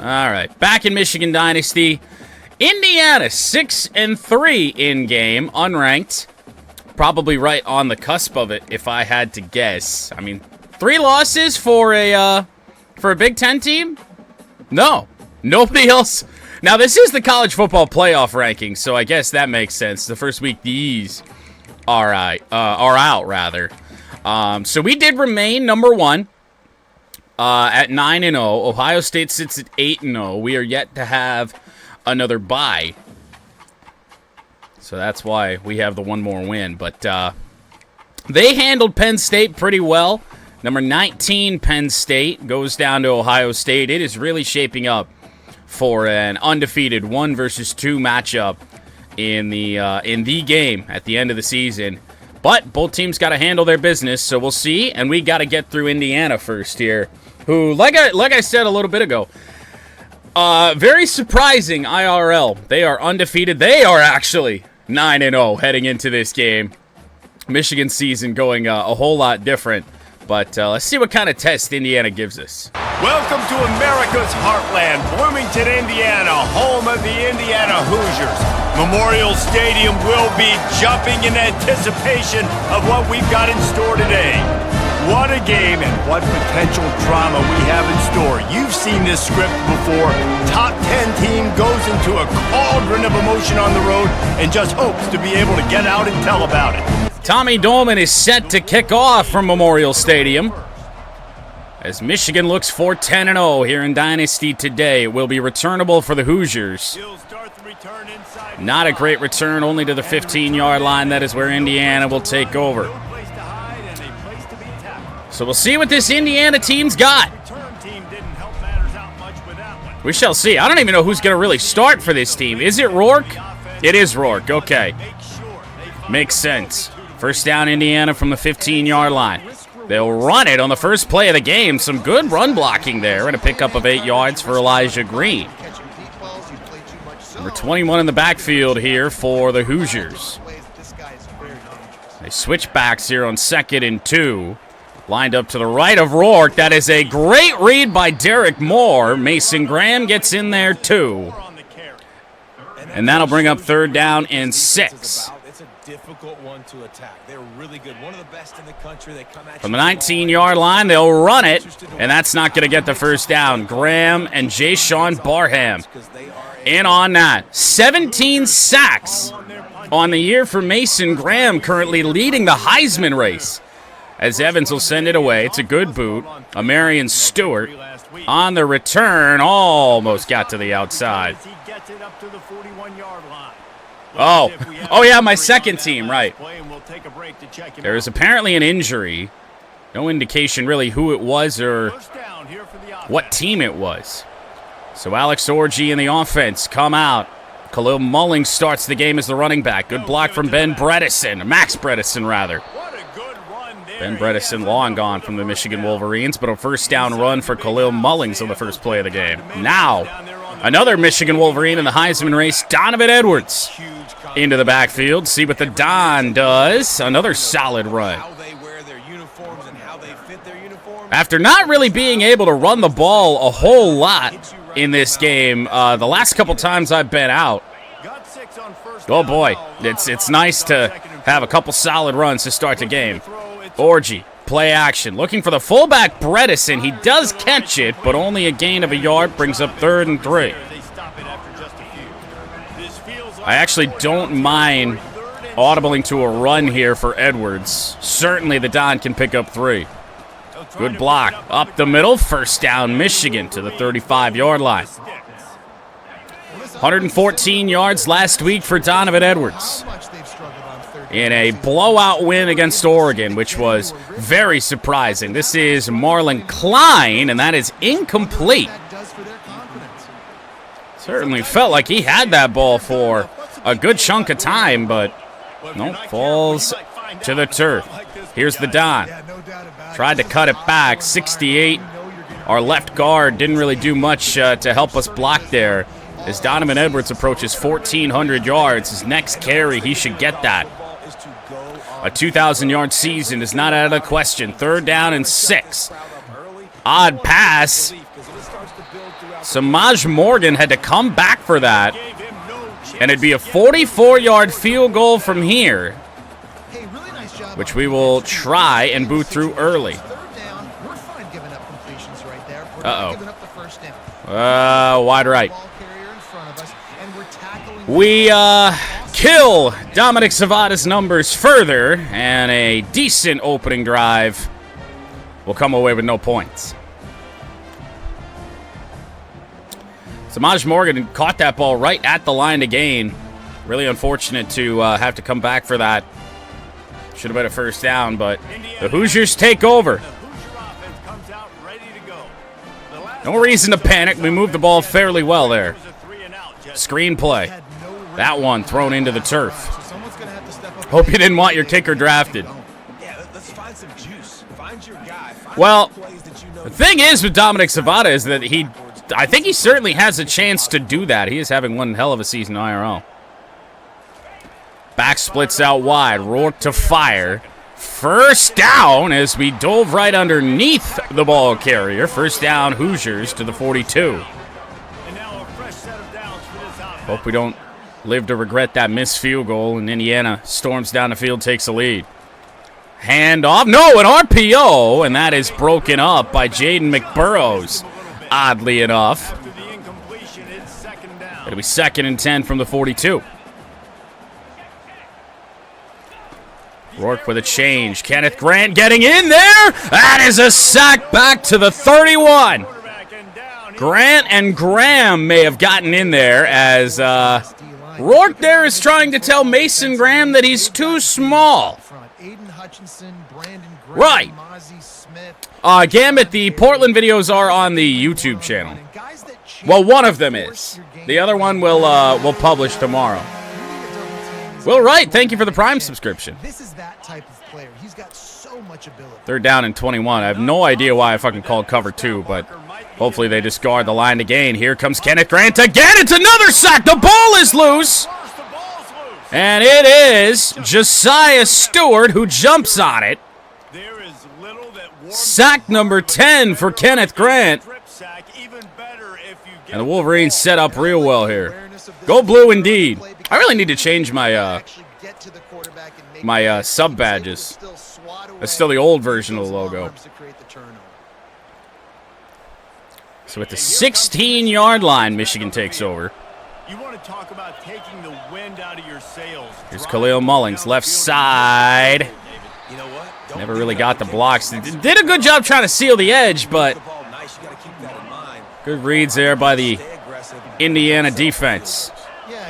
All right, back in Michigan Dynasty. Indiana 6-3 in game, unranked. Probably right on the cusp of it, if I had to guess. I mean, 3 losses for a Big Ten team? No, nobody else. Now this is the college football playoff ranking, so I guess that makes sense. The first week these are out rather. So we did remain number 1 at 9-0. Ohio State sits at 8-0. We are yet to have another bye. So that's why we have the one more win. But they handled Penn State pretty well. Number 19, Penn State, goes down to Ohio State. It is really shaping up for an undefeated 1 versus 2 matchup in the game at the end of the season. But both teams got to handle their business, so we'll see. And we got to get through Indiana first here, who, like I said a little bit ago, very surprising IRL. They are undefeated. They are actually 9-0 heading into this game. Michigan season going a whole lot different. But let's see what kind of test Indiana gives us. Welcome to America's heartland, Bloomington, Indiana, home of the Indiana Hoosiers. Memorial Stadium will be jumping in anticipation of what we've got in store today. What a game and what potential drama we have in store. You've seen this script before. Top 10 team goes into a cauldron of emotion on the road and just hopes to be able to get out and tell about it. Tommy Dolman is set to kick off from Memorial Stadium as Michigan looks for 10-0 here in Dynasty today. It will be returnable for the Hoosiers. Not a great return, only to the 15-yard line. That is where Indiana will take over. So we'll see what this Indiana team's got. We shall see. I don't even know who's going to really start for this team. Is it Rourke? It is Rourke. Okay. Makes sense. First down, Indiana from the 15-yard line. They'll run it on the first play of the game. Some good run blocking there and a pickup of 8 yards for Elijah Green. Number 21 in the backfield here for the Hoosiers. They switch backs here on 2nd and 2. Lined up to the right of Rourke. That is a great read by Derek Moore. Mason Graham gets in there too. And that'll bring up 3rd down and 6. Difficult one to attack. They're really good. One of the best in the country. They come at from the 19-yard line, they'll run it, and that's not going to get the first down. Graham and Jay-Sean Barham in on that. 17 sacks on the year for Mason Graham, currently leading the Heisman race. As Evans will send it away. It's a good boot. Amarian Stewart on the return almost got to the outside. Oh yeah, my second team, right. There is apparently an injury. No indication really who it was or what team it was. So Alex Orji and the offense come out. Khalil Mullings starts the game as the running back. Good block from Ben Bredesen, Max Bredesen rather. Ben Bredesen long gone from the Michigan Wolverines, but a first down run for Khalil Mullings on the first play of the game. Now, another Michigan Wolverine in the Heisman race, Donovan Edwards. Into the backfield, see what the Don does. Another solid run. After not really being able to run the ball a whole lot in this game, the last couple times I've been out, oh boy, it's nice to have a couple solid runs to start the game. Orji, play action, looking for the fullback Bredesen. He does catch it, but only a gain of a yard, brings up 3rd and 3. I actually don't mind audibling to a run here for Edwards. Certainly the Don can pick up 3. Good block. Up the middle. First down, Michigan to the 35-yard line. 114 yards last week for Donovan Edwards. In a blowout win against Oregon, which was very surprising. This is Marlon Klein, and that is incomplete. Certainly felt like he had that ball for a good chunk of time, but no, falls to the turf. Here's the Don. Tried to cut it back. 68. Our left guard didn't really do much to help us block there. As Donovan Edwards approaches 1,400 yards, his next carry, he should get that. A 2,000-yard season is not out of the question. 3rd down and 6. Odd pass. Samaj Morgan had to come back for that. And it'd be a 44-yard field goal from here, which we will try and boot through early. Uh-oh. Wide right. We kill Dominic Zavada's numbers further, and a decent opening drive will come away with no points. Samaj Morgan caught that ball right at the line to gain. Really unfortunate to have to come back for that. Should have been a first down, but the Hoosiers take over. No reason to panic. We moved the ball fairly well there. Screenplay. That one thrown into the turf. Hope you didn't want your kicker drafted. Well, the thing is with Dominic Zavada is that I think he certainly has a chance to do that. He is having one hell of a season IRL. Back splits out wide. Rourke to fire. First down as we dove right underneath the ball carrier. First down Hoosiers to the 42. Hope we don't live to regret that missed field goal, and Indiana storms down the field, takes the lead. Hand off. No, an RPO, and that is broken up by Jaden McBurrows. Oddly enough. It'll be 2nd and 10 from the 42. Rourke with a change. Kenneth Grant getting in there. That is a sack back to the 31. Grant and Graham may have gotten in there as Rourke there is trying to tell Mason Graham that he's too small. Right. Gambit, the Portland videos are on the YouTube channel. Well, one of them is. The other one will publish tomorrow. Will Wright, thank you for the Prime subscription. This is that type of player. He's got so much ability. 3rd down and 21. I have no idea why I fucking called cover 2, but hopefully they discard the line to gain. Here comes Kenneth Grant again. It's another sack. The ball is loose. And it is Josiah Stewart who jumps on it. Sack number 10 for Kenneth Grant. And the Wolverines set up real well here. Go blue indeed. I really need to change my sub badges. That's still the old version of the logo. So at the 16-yard line, Michigan takes over. You want to talk about taking the wind out of your sails. Here's Khalil Mullings, left side. Never really got the blocks. Did a good job trying to seal the edge, but good reads there by the Indiana defense.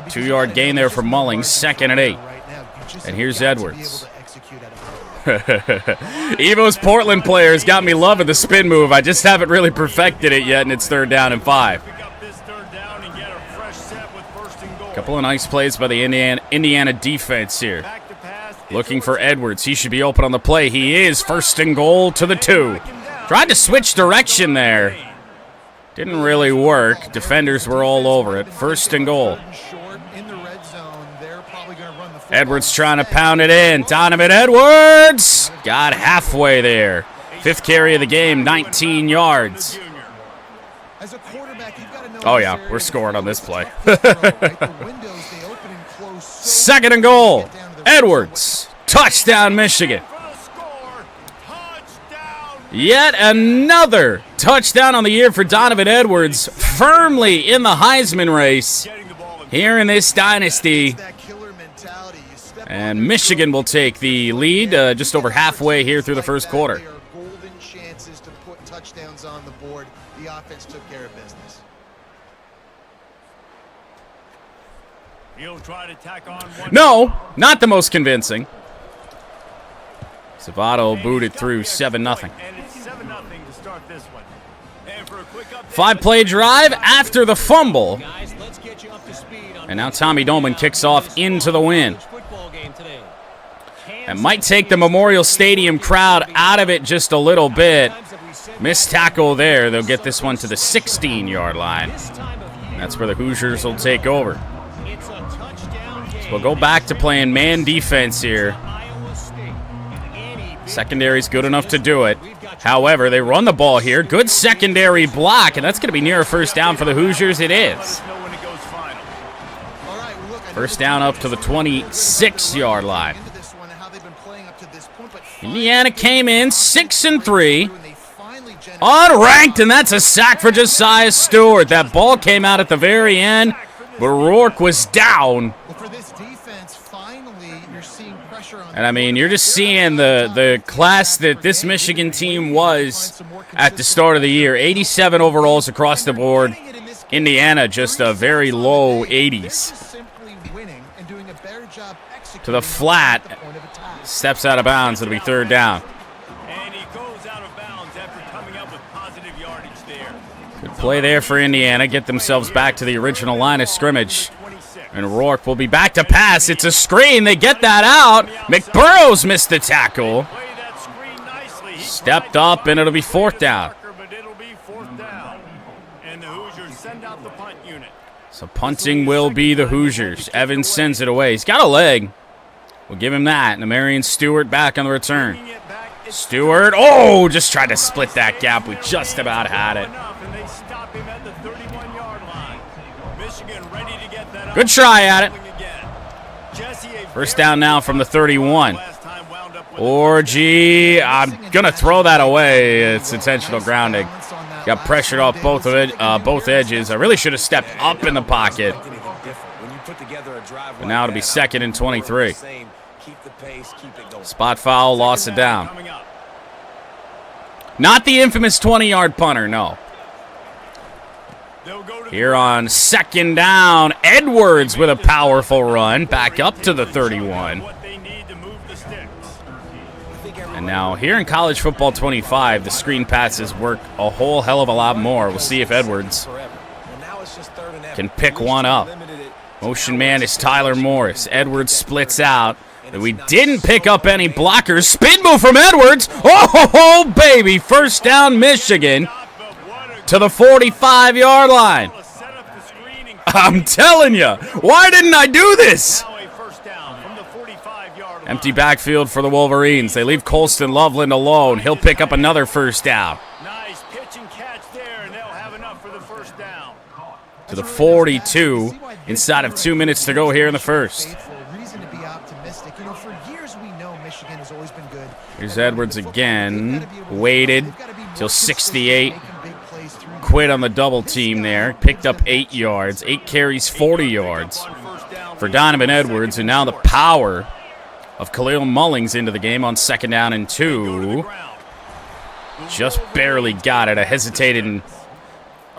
2-yard gain there for Mullings, 2nd and 8. And here's Edwards. Evo's Portland players got me loving the spin move. I just haven't really perfected it yet, and it's 3rd down and 5. Couple of nice plays by the Indiana defense here. Looking for Edwards. He should be open on the play. He is. 1st and goal to the 2. Tried to switch direction there. Didn't really work. Defenders were all over it. 1st and goal. Edwards trying to pound it in. Donovan Edwards got halfway there. 5th carry of the game, 19 yards. Oh, yeah, we're scoring on this play. 2nd and goal. Edwards. Touchdown, Michigan. Yet another touchdown on the year for Donovan Edwards. Firmly in the Heisman race here in this dynasty. And Michigan will take the lead just over halfway here through the first quarter. Golden chances to put touchdowns on the board. The offense took care of business. He'll try to tack on one. No, not the most convincing. Zavada booted through 7-0. And it's 7-0 to start this one. And for a quick update, 5-play drive after the fumble. And now Tommy Doman kicks off into the win. And might take the Memorial Stadium crowd out of it just a little bit. Missed tackle there. They'll get this one to the 16-yard line. And that's where the Hoosiers will take over. So we'll go back to playing man defense here. Secondary's good enough to do it. However, they run the ball here. Good secondary block, and that's going to be near a first down for the Hoosiers. It is. First down up to the 26-yard line. Indiana came in 6-3. Unranked, and that's a sack for Josiah Stewart. That ball came out at the very end, but Rourke was down. And, I mean, you're just seeing the class that this Michigan team was at the start of the year. 87 overalls across the board. Indiana just a very low 80s. To the flat. Steps out of bounds. It'll be third down. Good play there for Indiana. Get themselves back to the original line of scrimmage. And Rourke will be back to pass. It's a screen. They get that out. McBurrows missed the tackle. Stepped up, and it'll be fourth down. So punting will be the Hoosiers. Evans sends it away. He's got a leg. We'll give him that. And Marion Stewart back on the return. Stewart, oh, just tried to split that gap. We just about had it. Good try at it. First down now from the 31. Orgy, I'm going to throw that away. It's intentional grounding. Got pressured off both edges. I really should have stepped up in the pocket. But now it'll be 2nd and 23. Spot foul, loss of down. Not the infamous 20-yard punter, no. Here on 2nd down, Edwards with a powerful run. Back up to the 31. And now here in College Football 25, the screen passes work a whole hell of a lot more. We'll see if Edwards can pick one up. Motion man is Tyler Morris. Edwards splits out. We didn't pick up any blockers. Spin move from Edwards. Oh, baby. First down, Michigan to the 45-yard line. I'm telling you, why didn't I do this? Empty backfield for the Wolverines. They leave Colston Loveland alone. He'll pick up another first down. Nice pitch and catch there, and they'll have enough for the first down. To the 42, inside of 2 minutes to go here in the first. Here's Edwards again. Waited till 68. Quit on the double team there. Picked up 8 yards. 8 carries, 40 yards for Donovan Edwards. And now the power of Khalil Mullings into the game on 2nd down and 2. Just barely got it. I hesitated and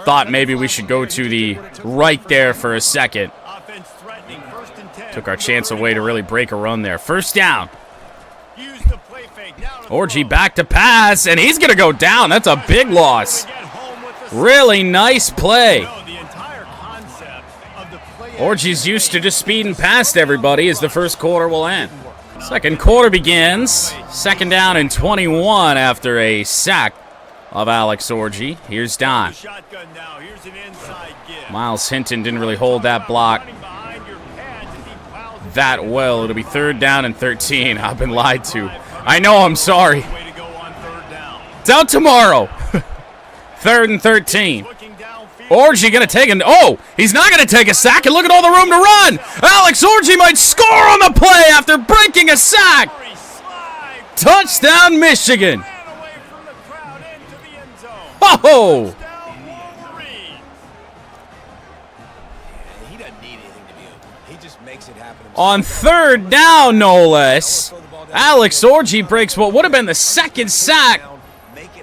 thought maybe we should go to the right there for a second. Took our chance away to really break a run there. First down. Orgy back to pass, and he's going to go down. That's a big loss. Really nice play. Orgy's used to just speeding past everybody as the first quarter will end. Second quarter begins. 2nd down and 21 after a sack of Alex Orgy. Here's Don. Miles Hinton didn't really hold that block that well. It'll be 3rd down and 13. I've been lied to. I know, I'm sorry. It's out tomorrow. 3rd and 13. Orgy going to take an... Oh, he's not going to take a sack, and look at all the room to run. Alex Orgy might score on the play after breaking a sack. Touchdown, Michigan. Oh! On 3rd down, no less, Alex Orgy breaks what would have been the 2nd sack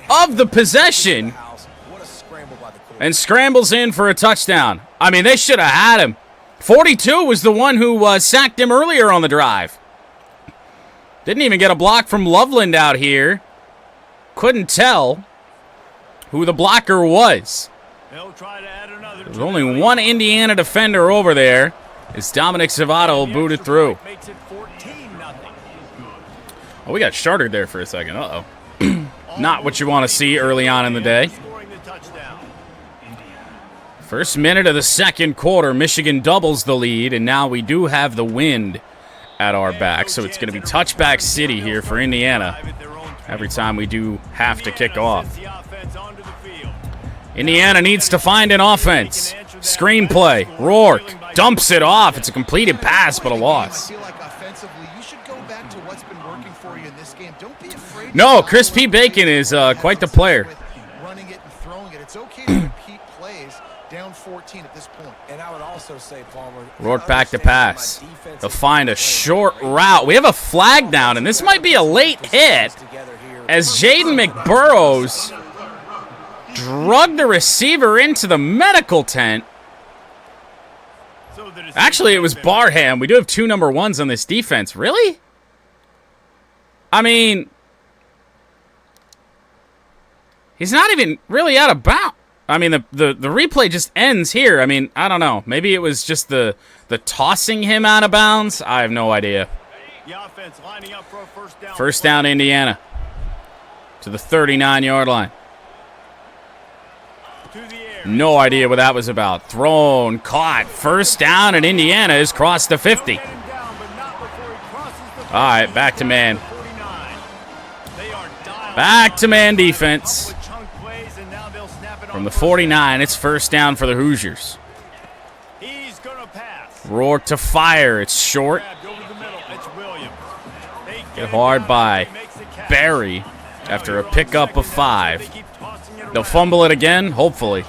of the possession and scrambles in for a touchdown. I mean, they should have had him. 42 was the one who sacked him earlier on the drive. Didn't even get a block from Loveland out here. Couldn't tell who the blocker was. There's only one Indiana defender over there. It's Dominic Zavato booted through. Oh, we got shorted there for a second. Uh-oh. Not what you want to see early on in the day. First minute of the second quarter, Michigan doubles the lead, and now we do have the wind at our back, so it's going to be touchback city here for Indiana. every time we do have to kick off. Indiana needs to find an offense. Screenplay. Rourke dumps it off. It's a completed pass, but a loss. No, Chris P. Bacon is quite the player. Running it and throwing it. It's okay to repeat plays down 14 at this point. And I would also say, Palmer, Rourke back to pass. They'll find a short route. We have a flag down, and this might be a late hit as Jaden McBurrows drug the receiver into the medical tent. Actually, it was Barham. We do have 2 number 1s on this defense. Really? I mean, he's not even really out of bounds. I mean, the replay just ends here. I mean, I don't know. Maybe it was just the tossing him out of bounds. I have no idea. First down, Indiana. To the 39-yard line. No idea what that was about. Thrown, caught. First down, and Indiana has crossed the 50. All right, back to man. Back to man defense. From the 49, it's first down for the Hoosiers. Rourke to fire. It's short. Get hard by Barry after a pickup of 5. They'll fumble it again, hopefully.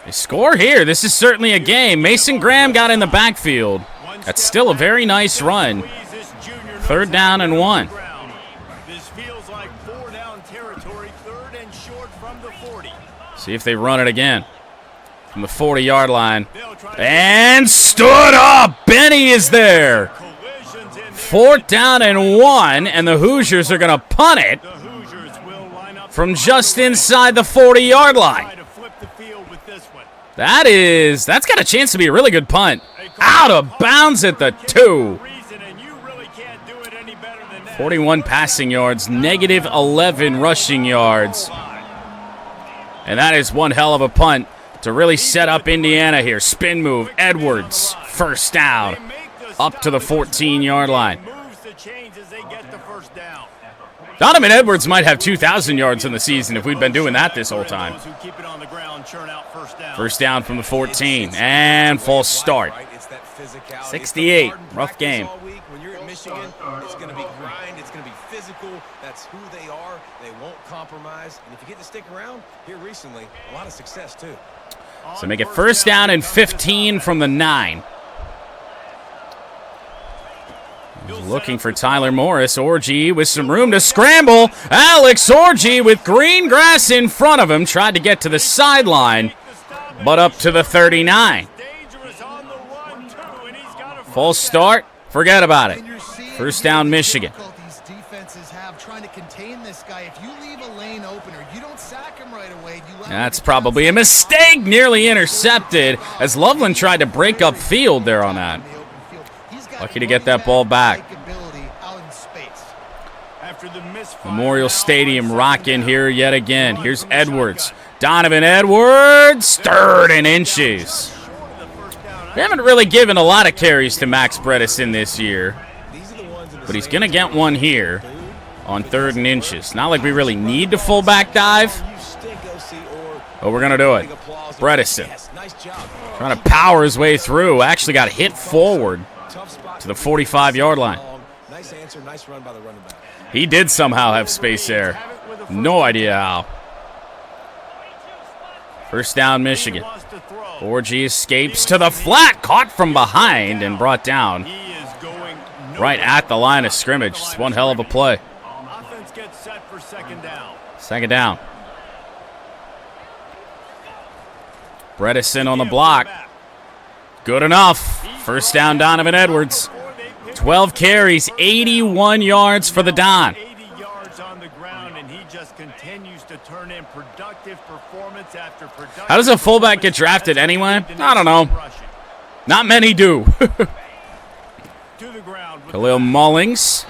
They score here. This is certainly a game. Mason Graham got in the backfield. That's still a very nice run. 3rd down and 1. See if they run it again. From the 40-yard line. And stood up. Benny is there. 4th down and 1, and the Hoosiers are going to punt it from just inside the 40-yard line. That's got a chance to be a really good punt. Out of bounds at the 2. 41 passing yards, negative 11 rushing yards. And that is one hell of a punt to really set up Indiana here. Spin move, Edwards, first down, up to the 14-yard line. Donovan Edwards might have 2,000 yards in the season if we'd been doing that this whole time. First down from the 14, and false start. 68, rough game. When you're at Michigan, it's going to be grind, it's going to be physical. That's who they are. They won't compromise. And if you get to stick around here recently, a lot of success too. So make it first down and 15 from the 9. Looking for Tyler Morris. Orgy with some room to scramble. Alex Orgy with green grass in front of him. Tried to get to the sideline, but up to the 39. False start. Forget about it. First down, Michigan. That's probably a mistake. Nearly intercepted as Loveland tried to break up field there on that. Lucky to get that ball back. Memorial Stadium rocking here yet again. Here's Edwards. Donovan Edwards, 3rd and inches. We haven't really given a lot of carries to Max Bredesen this year, but he's going to get one here on 3rd and inches. Not like we really need to fullback dive, but we're going to do it. Bredesen trying to power his way through. Actually got hit forward to the 45-yard line. Nice answer, nice run by the running back. He did somehow have space there. No idea how. First down, Michigan. Orgy escapes to the flat, caught from behind and brought down right at the line of scrimmage. It's one hell of a play. Second down. Bredesen on the block. Good enough. First down, Donovan Edwards. 12 carries, 81 yards for the Don. 80 yards on the ground, and he just continues to turn in productive performance after productive. How does a fullback get drafted anyway? I don't know. Not many do. Khalil Mullings.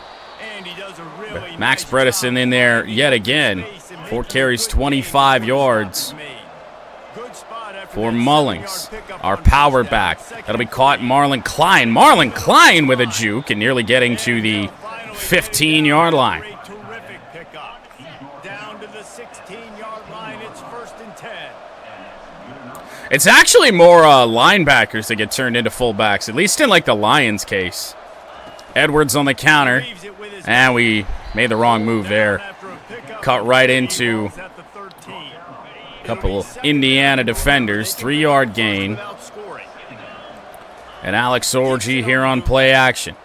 Max Bredesen in there yet again. 4 carries, 25 yards for Mullings, our power back. That'll be caught Marlon Klein. Marlon Klein with a juke and nearly getting to the 15-yard line. pickup. Down to the 16-yard line, it's 1st and 10. It's actually more linebackers that get turned into fullbacks, at least in like the Lions case. Edwards on the counter, and we made the wrong move there. Cut right into a couple of Indiana defenders, 3-yard gain. And Alex Orji here on play action.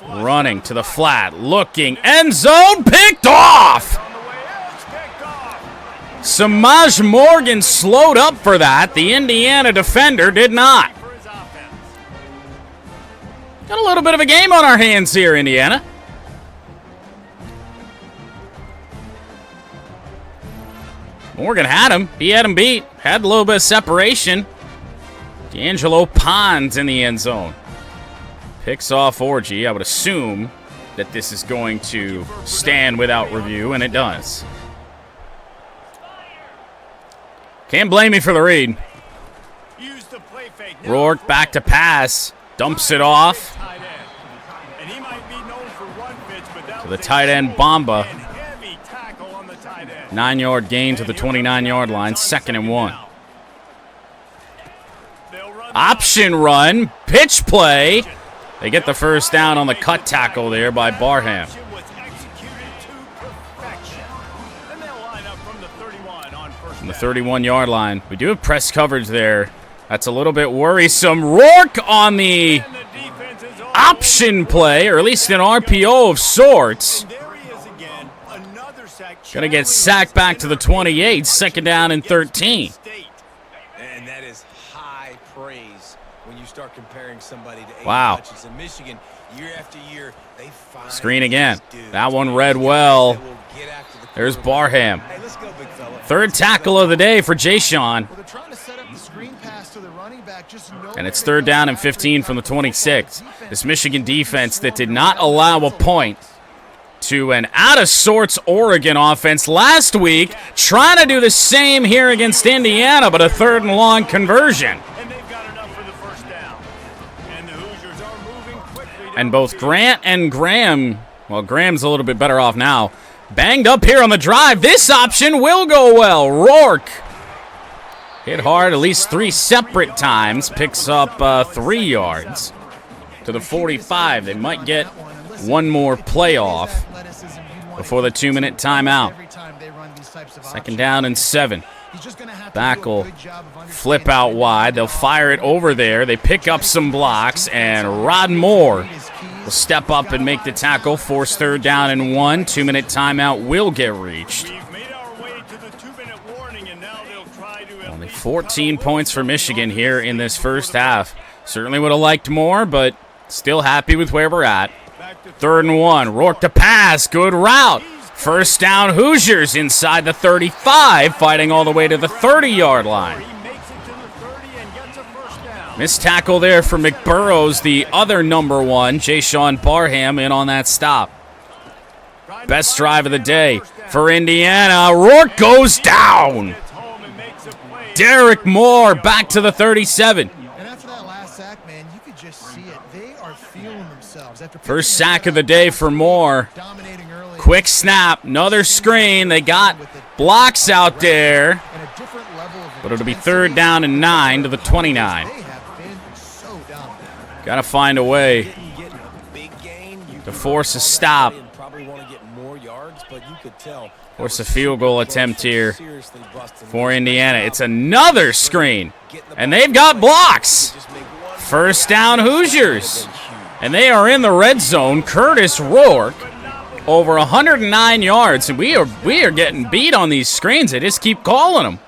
Running to the flat, looking, end zone, picked off! Samaj Morgan slowed up for that. The Indiana defender did not. Got a little bit of a game on our hands here, Indiana. Morgan had him. He had him beat. Had a little bit of separation. D'Angelo Pons in the end zone. Picks off Orji. I would assume that this is going to stand without review, and it does. Can't blame me for the read. Rourke back to pass. Dumps it off. To the tight end, Bamba. 9-yard gain to the 29-yard line. 2nd and 1. Option run. Pitch play. They get the first down on the cut tackle there by Barham. From the 31-yard line. We do have press coverage there. That's a little bit worrisome. Rourke on the option play, or at least an RPO of sorts. Gonna get sacked back to the 28. 2nd down and 13. And that is high praise when you start comparing somebody to wow. touches in Michigan year after year. They find screen again. That one read well. There's Barham. Hey, let's go, big fella. 3rd tackle of the day for Jay-Sean. And it's 3rd down and 15 from the 26. This Michigan defense that did not allow a point to an out-of-sorts Oregon offense last week, trying to do the same here against Indiana, but a 3rd and long conversion. And both Grant and Graham, well, Graham's a little bit better off now, banged up here on the drive. This option will go well. Rourke hit hard at least 3 separate times, picks up 3 yards to the 45. They might get one more playoff before the 2-minute timeout. 2nd down and 7. Back will flip out wide. They'll fire it over there. They pick up some blocks, and Rod Moore will step up and make the tackle. Force 3rd down and 1. 2-minute timeout will get reached. Only 14 points for Michigan here in this first half. Certainly would have liked more, but still happy with where we're at. 3rd and 1. Rourke to pass. Good route. 1st down Hoosiers inside the 35, fighting all the way to the 30-yard line. Missed tackle there for McBurrows, the other number 1. Jay-Sean Barham in on that stop. Best drive of the day for Indiana. Rourke goes down. Derek Moore back to the 37. And after that last sack, man, you could just see it. They are feeling themselves. First sack of the day for Moore. Quick snap, another screen. They got blocks out there. But it'll be 3rd down and 9 to the 29. Got to find a way to force a stop. Force a field goal attempt here for Indiana. It's another screen. And they've got blocks. 1st down Hoosiers. And they are in the red zone. Curtis Rourke. Over 109 yards, and we are getting beat on these screens. They just keep calling them.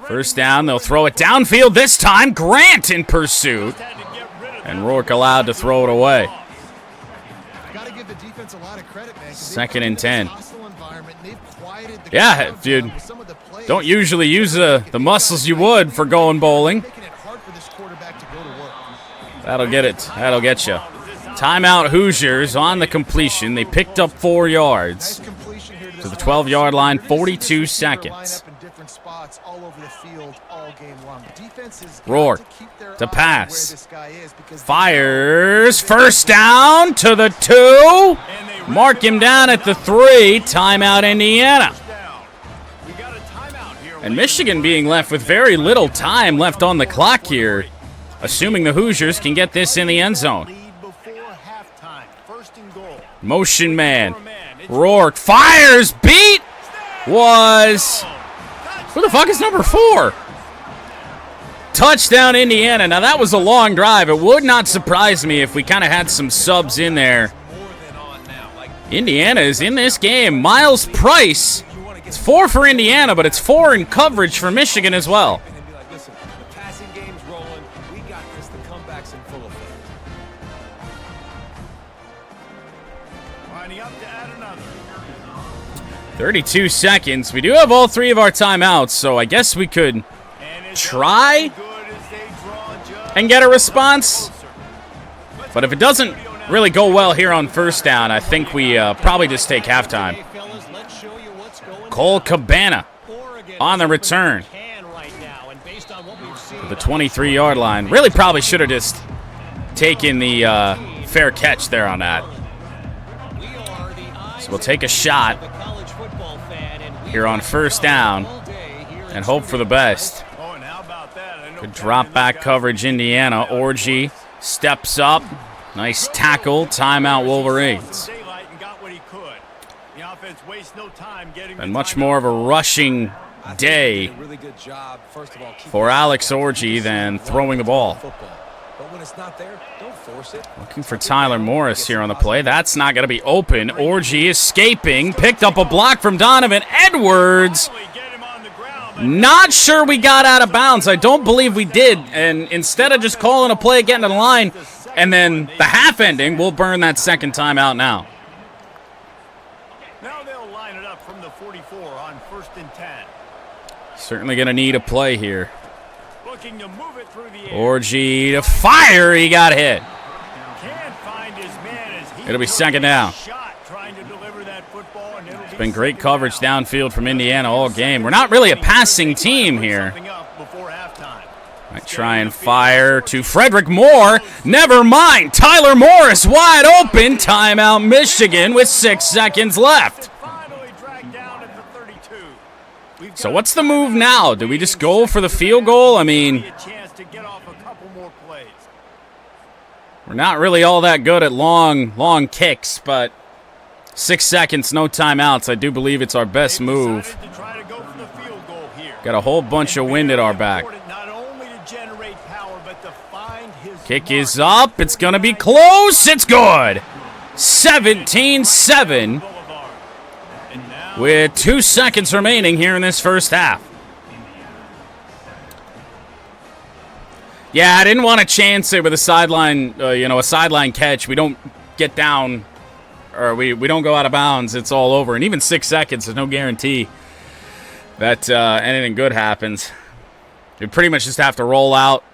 1st down, they'll throw it downfield this time. Grant in pursuit, and Rourke allowed to throw it away. 2nd and 10. Yeah, dude, don't usually use the muscles you would for going bowling. That'll get it. That'll get you. Timeout Hoosiers on the completion. They picked up 4 yards to the 12-yard line, 42 seconds. different spots all over the field all game long. Defenses Rourke got to keep their to eye on pass. where this guy is because Fires. First down to the 2. Mark him down at the 3. Timeout, Indiana. And Michigan being left with very little time left on the clock here, assuming the Hoosiers can get this in the end zone. Motion man. Rourke fires. Beat was... Who the fuck is number 4? Touchdown, Indiana. Now, that was a long drive. It would not surprise me if we kind of had some subs in there. Indiana is in this game. Miles Price. It's 4 for Indiana, but it's 4 in coverage for Michigan as well. Listen, the passing game's rolling. We got this. The comeback's in full effect. Lining up to add another. 32 seconds. We do have all 3 of our timeouts, so I guess we could try and get a response. But if it doesn't really go well here on first down, I think we probably just take halftime. Cole Cabana on the return to the 23-yard line. Really probably should have just taken the fair catch there on that. So we'll take a shot here on first down and hope for the best. Good drop back coverage, Indiana. Orji steps up. Nice tackle. Timeout, Wolverines. And much more of a rushing day for Alex Orji than throwing the ball. Looking for Tyler Morris here on the play. That's not going to be open. Orji escaping. Picked up a block from Donovan. Edwards. Not sure we got out of bounds. I don't believe we did. And instead of just calling a play, getting to the line, and then the half ending, we'll burn that second timeout now. Now they'll line it up from the 44 on 1st and 10. Certainly going to need a play here. Looking to move it through the air. Orji to fire. He got hit. Can't find his man as he It'll be second down. shot trying to deliver that football, and It's been great coverage downfield from Indiana all game. We're not really a passing team here. Might try and fire to Frederick Moore. Never mind. Tyler Morris wide open. Timeout, Michigan with 6 seconds left. So what's the move now? Do we just go for the field goal? I mean, we're not really all that good at long kicks, but 6 seconds, no timeouts. I do believe it's our best move. Got a whole bunch of wind at our back. Kick is up. It's going to be close. It's good. 17-7 with 2 seconds remaining here in this first half. Yeah, I didn't want to chance it with a sideline, a sideline catch. We don't get down, or we don't go out of bounds. It's all over. And even 6 seconds, there's no guarantee that anything good happens. We pretty much just have to roll out,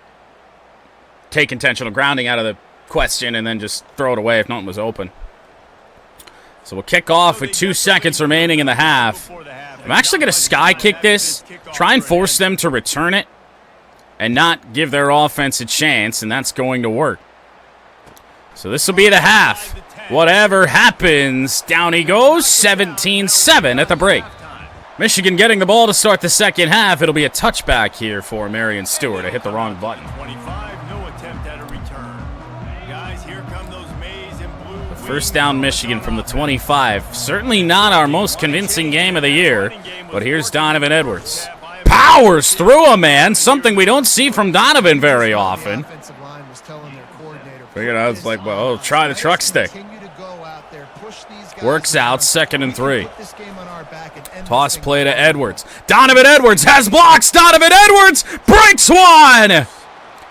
take intentional grounding out of the question, and then just throw it away if nothing was open. So we'll kick off with 2 seconds remaining in the half. I'm actually going to sky kick this, try and force them to return it, and not give their offense a chance, and that's going to work. So this will be the half. Whatever happens, down he goes, 17-7 at the break. Michigan getting the ball to start the second half. It'll be a touchback here for Marion Stewart. I hit the wrong button. First down, Michigan from the 25. Certainly not our most convincing game of the year, but here's Donovan Edwards. Powers through a man, something we don't see from Donovan very often. Figured I was like, well, try the truck stick. Works out, 2nd and 3. Toss play to Edwards. Donovan Edwards has blocks. Donovan Edwards breaks one.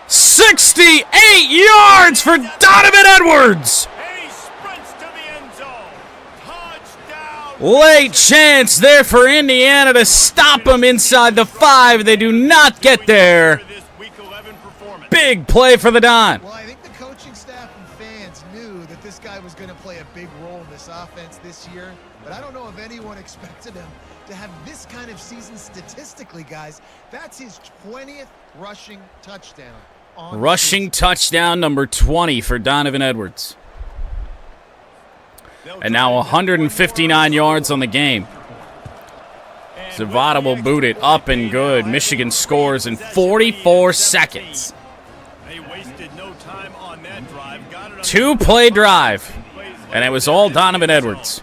68 yards for Donovan Edwards. Late chance there for Indiana to stop them inside the 5. They do not get there. Big play for the Don. Well, I think the coaching staff and fans knew that this guy was going to play a big role in this offense this year, but I don't know if anyone expected him to have this kind of season statistically, guys. That's his 20th rushing touchdown. Rushing touchdown number 20 for Donovan Edwards. And now 159 yards on the game. Zavada will boot it up and good. Michigan scores in 44 seconds. Two-play drive. And it was all Donovan Edwards.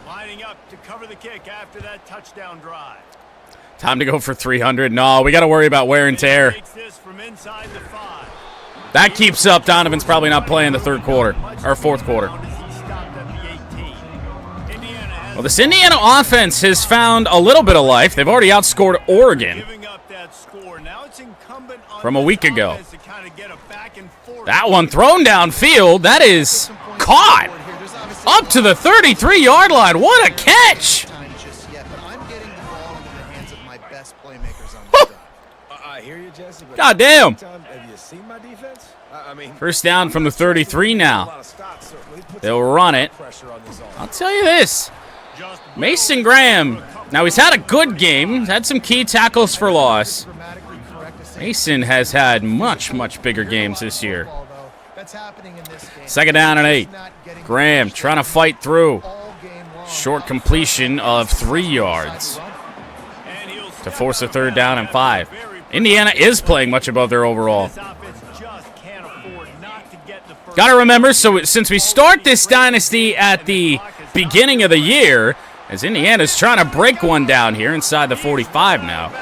Lining up to cover the kick after that touchdown drive. Time to go for 300. No, we got to worry about wear and tear. That keeps up. Donovan's probably not playing the third quarter or fourth quarter. Well, this Indiana offense has found a little bit of life. They've already outscored Oregon from a week ago. That one thrown downfield. That is caught up to the 33-yard line. What a catch! God damn. First down from the 33 now. They'll run it. I'll tell you this. Mason Graham, now he's had a good game. He's had some key tackles for loss. Mason has had much, much bigger games this year. Second down and 8. Graham trying to fight through. Short completion of 3 yards to force a third down and 5. Indiana is playing much above their overall. Got to remember, so since we start this dynasty at the beginning of the year, as Indiana's trying to break one down here inside the 45 now.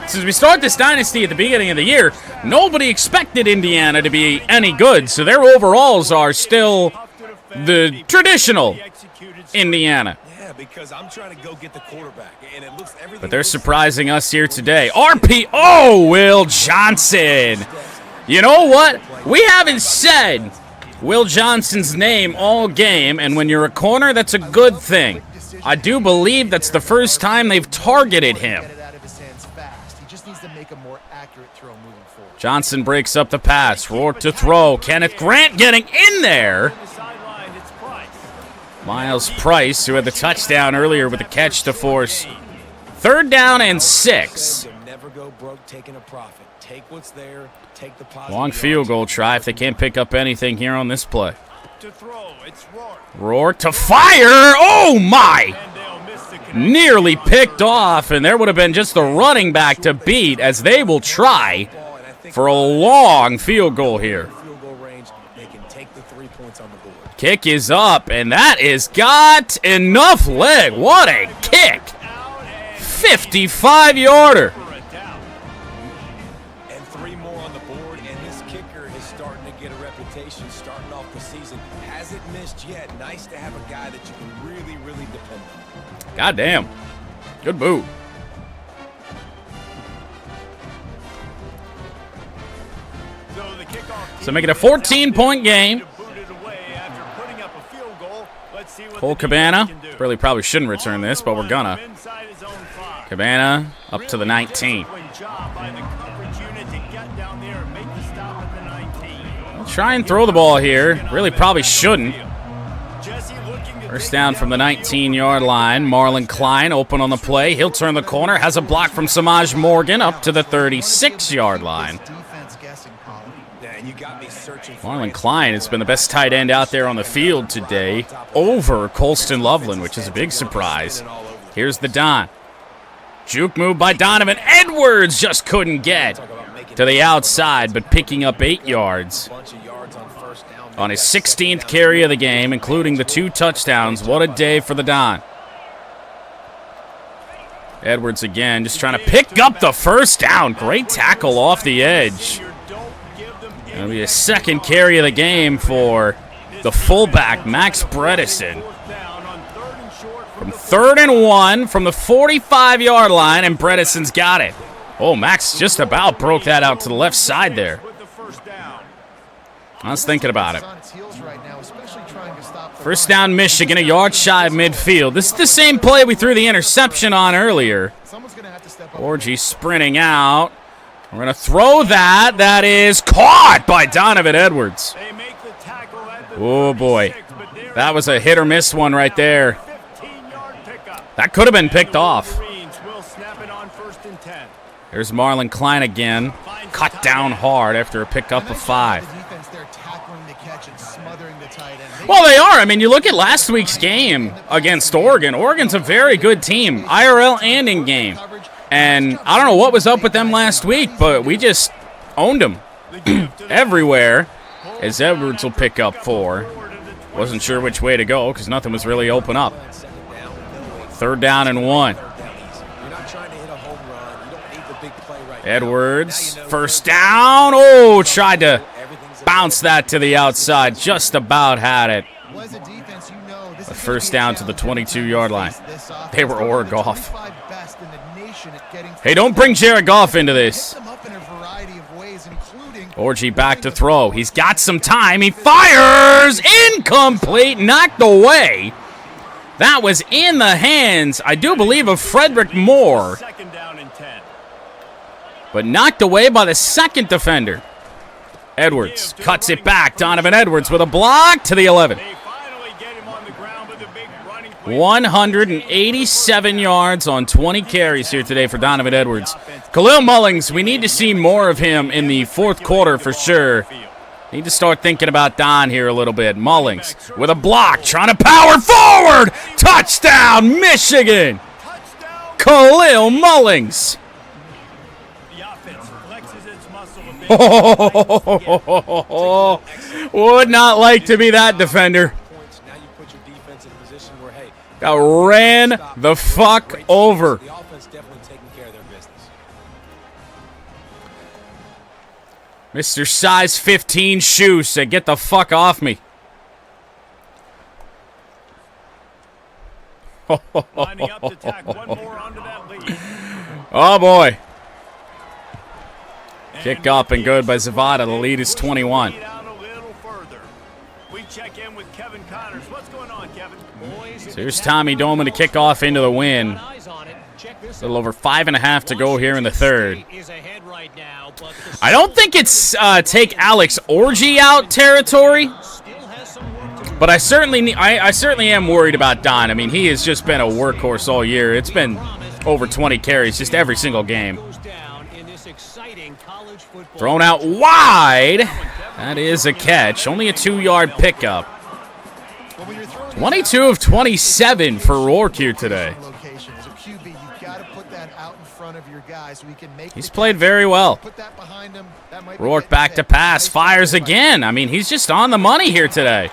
Since we start this dynasty at the beginning of the year, nobody expected Indiana to be any good, so their overalls are still the traditional Indiana. Because I'm trying to go get the quarterback, and it looks everything. But they're surprising us here today. RPO, Will Johnson. You know what? We haven't said Will Johnson's name all game, and when you're a corner, that's a good thing. I do believe that's the first time they've targeted him. Johnson breaks up the pass. Rourke to throw. Kenneth Grant getting in there. Miles Price, who had the touchdown earlier with a catch to force. Third down and 6. Long field goal try if they can't pick up anything here on this play. Rourke to fire. Oh, my. Nearly picked off, and there would have been just the running back to beat as they will try for a long field goal here. Kick is up, and that is got enough leg. What a kick. 55-yarder. And 3 more on the board, and this kicker is starting to get a reputation starting off the season. Hasn't missed yet. Nice to have a guy that you can really, really depend on. God damn. Good boot. So make it a 14-point game. Cole Cabana. Really probably shouldn't return this, but we're gonna. Cabana up to the 19. We'll try and throw the ball here. Really probably shouldn't. First down from the 19-yard line. Marlon Klein open on the play. He'll turn the corner. Has a block from Samaj Morgan up to the 36-yard line. Marlon Klein has been the best tight end out there on the field today over Colston Loveland, which is a big surprise. Here's the Don. Juke move by Donovan. Edwards just couldn't get to the outside, but picking up 8 yards on his 16th carry of the game, including the 2 touchdowns. What a day for the Don. Edwards again, just trying to pick up the first down. Great tackle off the edge. It'll be a second carry of the game for the fullback, Max Bredesen. From 3rd and 1 from the 45-yard line, and Bredesen's got it. Oh, Max just about broke that out to the left side there. I was thinking about it. First down, Michigan, a yard shy of midfield. This is the same play we threw the interception on earlier. Orgy sprinting out. We're going to throw that. That is caught by Donovan Edwards. Oh, boy. That was a hit or miss one right there. That could have been picked off. There's Marlon Klein again. Cut down hard after a pickup of 5. Well, they are. I mean, you look at last week's game against Oregon. Oregon's a very good team, IRL and in-game. And I don't know what was up with them last week, but we just owned them everywhere. As Edwards will pick up 4. Wasn't sure which way to go because nothing was really open up. 3rd down and 1. Edwards, 1st down. Oh, tried to bounce that to the outside. Just about had it. A 1st down to the 22-yard line. They were Oregon off. Hey, don't bring Jared Goff into this. Orji back to throw. He's got some time. He fires. Incomplete. Knocked away. That was in the hands, I do believe, of Frederick Moore. But knocked away by the second defender. Edwards cuts it back. Donovan Edwards with a block to the 11. 187 yards on 20 carries here today for Donovan Edwards. Khalil Mullings, we need to see more of him in the 4th quarter for sure. Need to start thinking about Don here a little bit. Mullings with a block, trying to power forward. Touchdown, Michigan. Khalil Mullings. Would not like to be that defender. Got ran the fuck over. Mr. Size 15 Shoes said, get the fuck off me. Oh boy. Kick up and good by Zavada. The lead is 21. So here's Tommy Doman to kick off into the win. A little over 5.5 to go here in the 3rd. I don't think it's take Alex Orji out territory, but I certainly am worried about Don. I mean, he has just been a workhorse all year. It's been over 20 carries just every single game. Thrown out wide. That is a catch. Only a 2-yard pickup. 22 of 27 for Rourke here today. He's played very well. Rourke back to pass. Fires again. I mean, he's just on the money here today.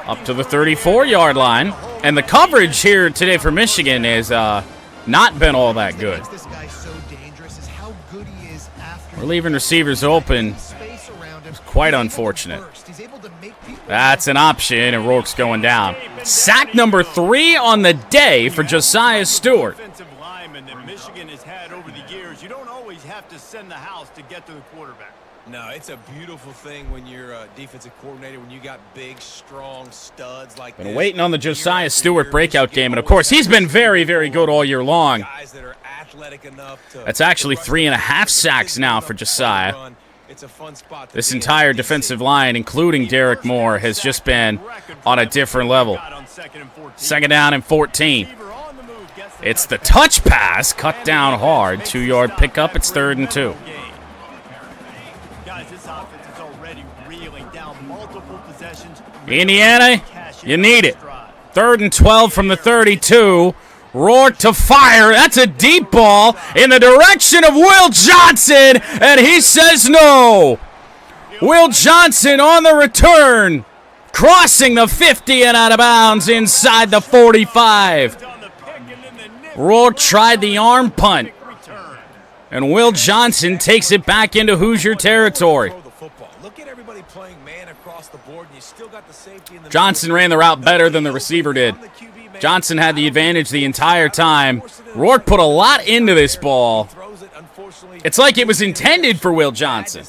Up to the 34-yard line. And the coverage here today for Michigan has not been all that good. We're leaving receivers open. It's quite unfortunate. That's an option, and Rourke's going down. Sack number 3 on the day for Josiah Stewart. Michigan has had over the years. You don't always have to send the house to get to the quarterback. No, it's a beautiful thing when you're a defensive coordinator, when you got big, strong studs like been waiting on the Josiah Stewart breakout game, and of course, he's been very, very good all year long. That's actually 3.5 sacks now for Josiah. This entire defensive line, including Derek Moore, has just been on a different level. 2nd down and 14. It's the touch pass, cut down hard. 2-yard pickup. It's 3rd and 2. Indiana, you need it. 3rd and 12 from the 32. Rourke to fire. That's a deep ball in the direction of Will Johnson, and he says no. Will Johnson on the return, crossing the 50 and out of bounds inside the 45. Rourke tried the arm punt, and Will Johnson takes it back into Hoosier territory. Johnson ran the route better than the receiver did. Johnson had the advantage the entire time. Rourke put a lot into this ball. It's like it was intended for Will Johnson.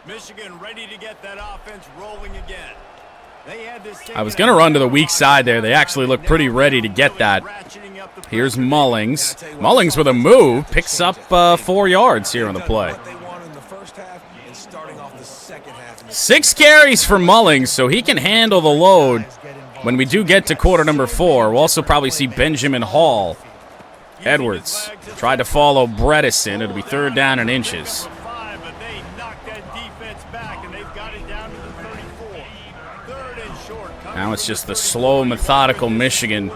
Michigan ready to get that offense rolling again. I was going to run to the weak side there. They actually look pretty ready to get that. Here's Mullings. Mullings with a move. Picks up 4 yards here on the play. 6 carries for Mullings, so he can handle the load when we do get to quarter number 4. We'll also probably see Benjamin Hall. Edwards tried to follow Bredesen. It'll be 3rd down and inches. Now it's just the slow, methodical Michigan.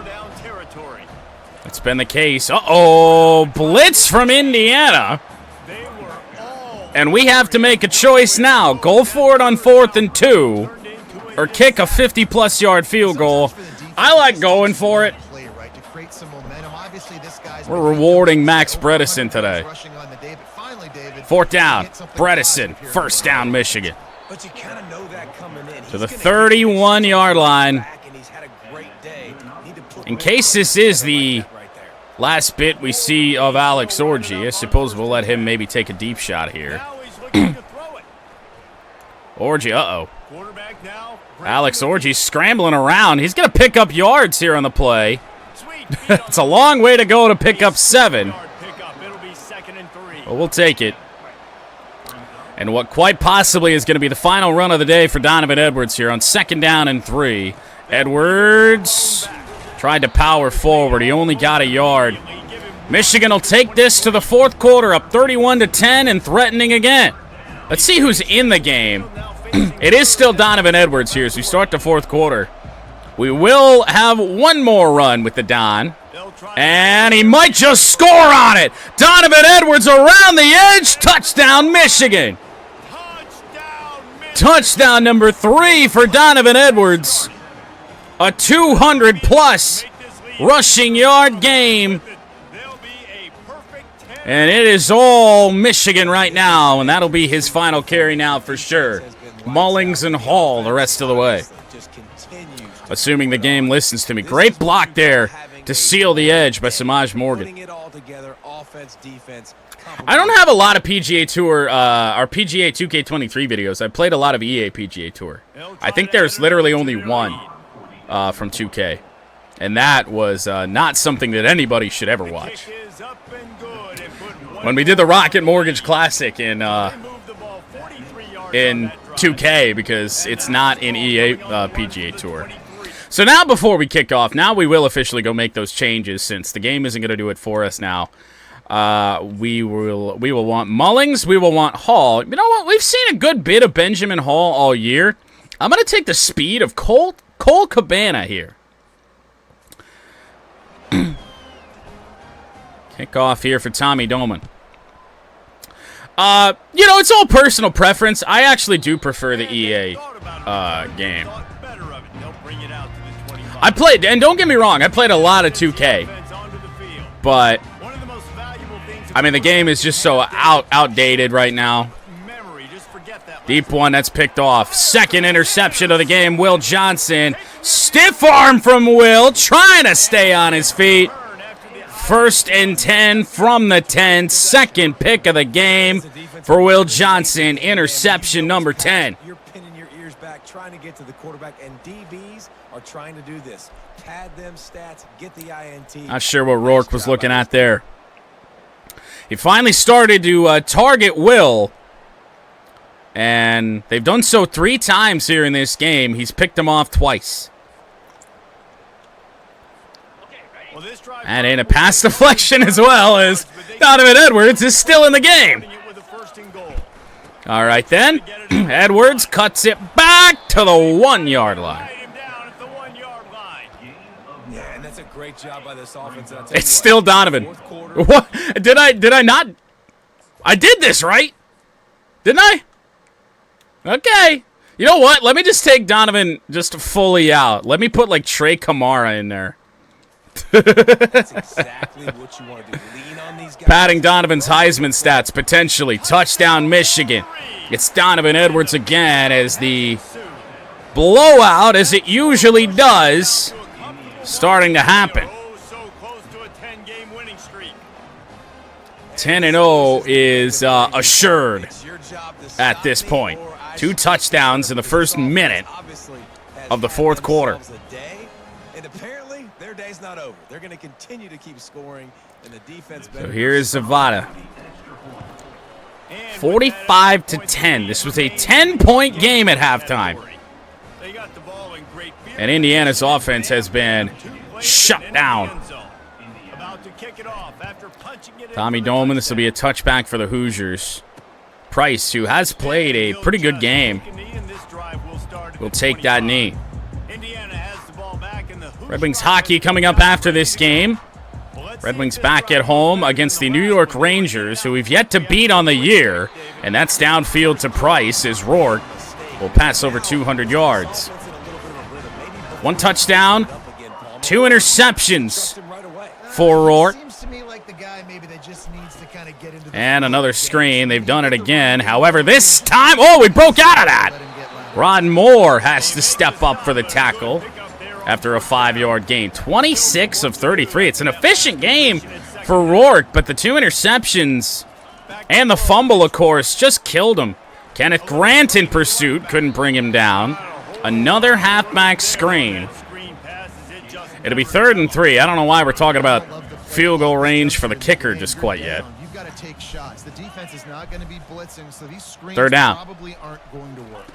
It's been the case. Uh-oh, blitz from Indiana. And we have to make a choice now. Go for it on 4th and 2, or kick a 50-plus yard field goal. I like going for it. We're rewarding Max Bredesen today. 4th down, Bredesen, 1st down, Michigan. To the 31-yard line. In case this is the last bit we see of Alex Orji, I suppose we'll let him maybe take a deep shot here. Orji, uh-oh. Alex Orji scrambling around. He's going to pick up yards here on the play. It's a long way to go to pick up 7. But we'll take it. And what quite possibly is going to be the final run of the day for Donovan Edwards here on 2nd down and 3. Edwards tried to power forward. He only got a yard. Michigan will take this to the 4th quarter, up 31-10 and threatening again. Let's see who's in the game. It is still Donovan Edwards here as we start the 4th quarter. We will have one more run with the Don. And he might just score on it. Donovan Edwards around the edge. Touchdown, Michigan. Touchdown number 3 for Donovan Edwards. A 200-plus rushing yard game. And it is all Michigan right now, and that'll be his final carry now for sure. Mullings and Hall the rest of the way. Assuming the game listens to me. Great block there to seal the edge by Samaj Morgan. I don't have a lot of PGA Tour, or PGA 2K23 videos. I played a lot of EA PGA Tour. I think there's literally only one from 2K. And that was not something that anybody should ever watch. When we did the Rocket Mortgage Classic in 2K, because it's not in EA PGA Tour. So now before we kick off, now we will officially go make those changes since the game isn't going to do it for us now. We will want Mullings. We will want Hall. You know what? We've seen a good bit of Benjamin Hall all year. I'm going to take the speed of Cole Cabana here. Kick off here for Tommy Doman. You know, it's all personal preference. I actually do prefer the EA game. I played, and don't get me wrong, I played a lot of 2K. But, I mean, the game is just so outdated right now. Deep one, that's picked off. 2nd interception of the game, Will Johnson. Stiff arm from Will, trying to stay on his feet. 1st and 10 from the 10. 2nd pick of the game for Will Johnson. Interception number 10. You're pinning your ears back, trying to get to the quarterback, and DBs are trying to do this. Pad them stats, get the INT. Not sure what Rourke was looking at there. He finally started to target Will. And they've done so 3 times here in this game. He's picked him off twice. And in a pass deflection as well as Donovan Edwards is still in the game. All right then. Edwards cuts it back to the 1-yard line. Yeah, and that's a great job by this offense. It's still Donovan. What? Did I not? I did this, right? Didn't I? Okay. You know what? Let me just take Donovan just fully out. Let me put like Trey Kamara in there. That's exactly what you want to do. Lean on these guys. Padding Donovan's Heisman stats, potentially. Touchdown, Michigan. It's Donovan Edwards again as the blowout, as it usually does, starting to happen. 10-0 is assured at this point. 2 touchdowns in the first minute of the 4th quarter. And apparently, their day's not over. They're going to continue to keep scoring, and the defense. So here's Zavada. 45-10. This was a 10-point game at halftime. And Indiana's offense has been shut down. Tommy Donovan, this will be a touchback for the Hoosiers. Price, who has played a pretty good game, will take that knee. Red Wings hockey coming up after this game. Red Wings back at home against the New York Rangers, who we've yet to beat on the year. And that's downfield to Price as Rourke will pass over 200 yards. 1 touchdown, 2 interceptions for Rourke. And another screen. They've done it again. However, this time, oh, we broke out of that. Rod Moore has to step up for the tackle after a 5-yard gain. 26 of 33. It's an efficient game for Rourke, but the 2 interceptions and the fumble, of course, just killed him. Kenneth Grant in pursuit, couldn't bring him down. Another halfback screen. It'll be 3rd and 3. I don't know why we're talking about field goal range for the kicker just quite yet. You've got to take shots. The defense is not going to be blitzing, so these screens 3rd down. probably aren't going to work.